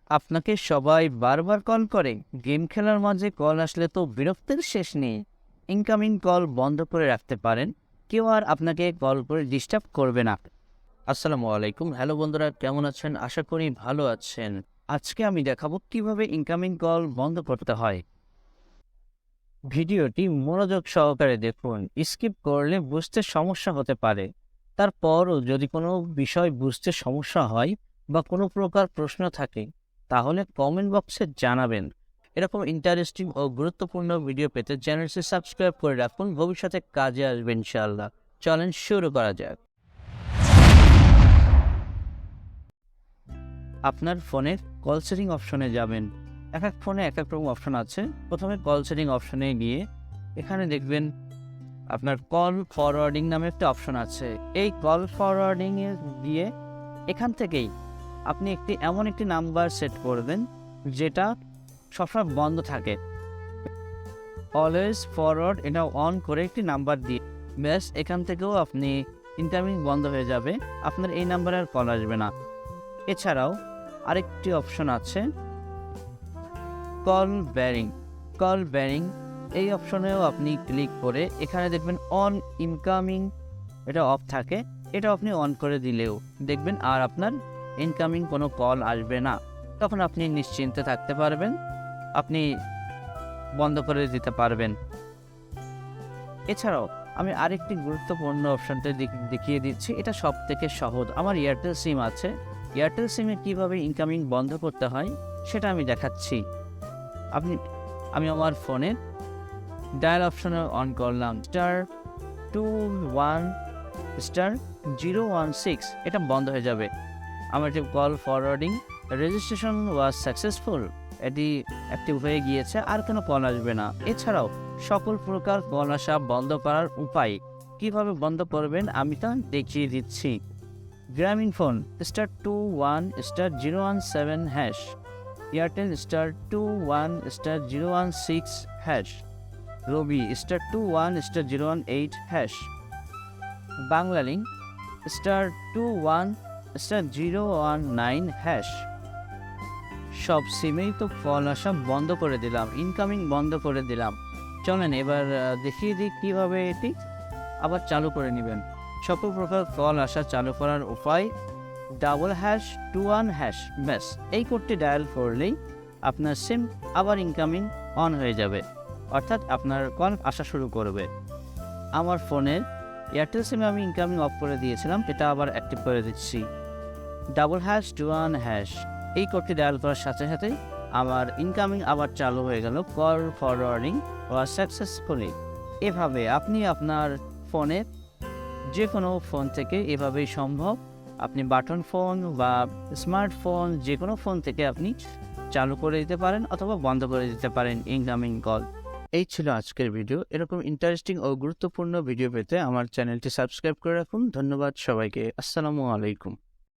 আপনাকে সবাই বারবার কল করে। গেম খেলার মাঝে কল আসলে তো বিরক্তির শেষ নেই। ইনকামিং কল বন্ধ করে রাখতে পারেন, কেউ আর আপনাকে কল করে ডিস্টার্ব করবে না। আসসালামু আলাইকুম, হ্যালো বন্ধুরা, কেমন আছেন? আশা করি ভালো আছেন। আজকে আমি দেখাবো কিভাবে ইনকামিং কল বন্ধ করতে হয়। ভিডিওটি মনোযোগ সহকারে দেখুন, স্কিপ করলে বুঝতে সমস্যা হতে পারে। তারপরও যদি কোনো বিষয় বুঝতে সমস্যা হয় বা কোনো প্রকার প্রশ্ন থাকে, তাহলে কমেন্ট বক্সে জানাবেন। এরকম ইন্টারেস্টিং ও গুরুত্বপূর্ণ ভিডিও পেতে চ্যানেলটি সাবস্ক্রাইব করে রাখুন, ভবিষ্যতে কাজে আসবে ইনশাআল্লাহ। চলেন শুরু করা যাক। আপনার ফোনের কল সেটিং অপশনে যাবেন। এক এক ফোনে এক এক রকম অপশন আছে। প্রথমে কল সেটিং অপশনে গিয়ে এখানে দেখবেন আপনার কল ফরওয়ার্ডিং নামে একটা অপশন আছে। এই কল ফরওয়ার্ডিং এ দিয়ে এখান থেকেই আপনি এমন একটি নাম্বার সেট করবেন যেটা সবসময় বন্ধ থাকে। অলওয়েজ ফরওয়ার্ড এটা অন করে একটি নাম্বার দিয়ে ব্যাস, এখান থেকেও আপনি ইনকামিং বন্ধ হয়ে যাবে, আপনার এই নাম্বারে আর কল আসবে না। এছাড়াও আরেকটি অপশন আছে কল ব্যারিং। এই অপশনেও আপনি ক্লিক করে এখানে দেখবেন অন ইনকামিং, এটা অফ থাকে। এটা আপনি অন করে দিলেও দেখবেন আর আপনার ইনকামিং কোনো কল আসবে না। তখন আপনি নিশ্চিন্তে থাকতে পারবেন, আপনি বন্ধ করে দিতে পারবেন। এছাড়াও আমি আরেকটি গুরুত্বপূর্ণ অপশনটা দেখিয়ে দিচ্ছি। এটা সব থেকে সহজ। আমার এয়ারটেল সিম আছে, এয়ারটেল সিমে কীভাবে ইনকামিং বন্ধ করতে হয় সেটা আমি দেখাচ্ছি। আমি আমার ফোনে ডায়াল অপশনে অন করলাম *21*016, এটা বন্ধ হয়ে যাবে। আমার যে call forwarding registration was successful, এটি অ্যাক্টিভ হয়ে গিয়েছে, আর কোনো কল আসবে না। এছাড়াও সকল প্রকার কল আসা বন্ধ করার উপায় কিভাবে বন্ধ করবেন আমি তা দেখিয়ে দিচ্ছি। গ্রামীণ ফোন *21*017#, এয়ারটেল *21*016#, robi *21*018#, বাংলালিংক *21*019#। সব সিমেই তো কল আসা বন্ধ করে দিলাম, ইনকামিং বন্ধ করে দিলাম। চলেন এবার দেখিয়ে দিই কীভাবে এটি আবার চালু করে নেবেন। সকল প্রকার কল আসা চালু করার উপায় #21#, ব্যাস এই কোডটি ডায়াল করলেই আপনার সিম আবার ইনকামিং অন হয়ে যাবে, অর্থাৎ আপনার কল আসা শুরু করবে। আমার ফোনের এয়ারটেল সিমে আমি ইনকামিং অফ করে দিয়েছিলাম, এটা আবার অ্যাক্টিভ করে দিচ্ছি। #21#, এই কোডটি ডায়াল করার সাথে সাথে আমার ইনকামিং আবার চালু হয়ে গেল। কল ফরওয়ার্ডিং ওয়াজ সাকসেসফুলি। এভাবে আপনি আপনার ফোনে যে কোনো ফোন থেকে এভাবেই সম্ভব, আপনি বাটন ফোন বা স্মার্টফোন যে কোনো ফোন থেকে আপনি চালু করে দিতে পারেন অথবা বন্ধ করে দিতে পারেন ইনকামিং কল। এই ছিল আজকের ভিডিও। এরকম ইন্টারেস্টিং ও গুরুত্বপূর্ণ ভিডিও পেতে আমার চ্যানেলটি সাবস্ক্রাইব করে রাখুন। ধন্যবাদ সবাইকে। আসসালামু আলাইকুম।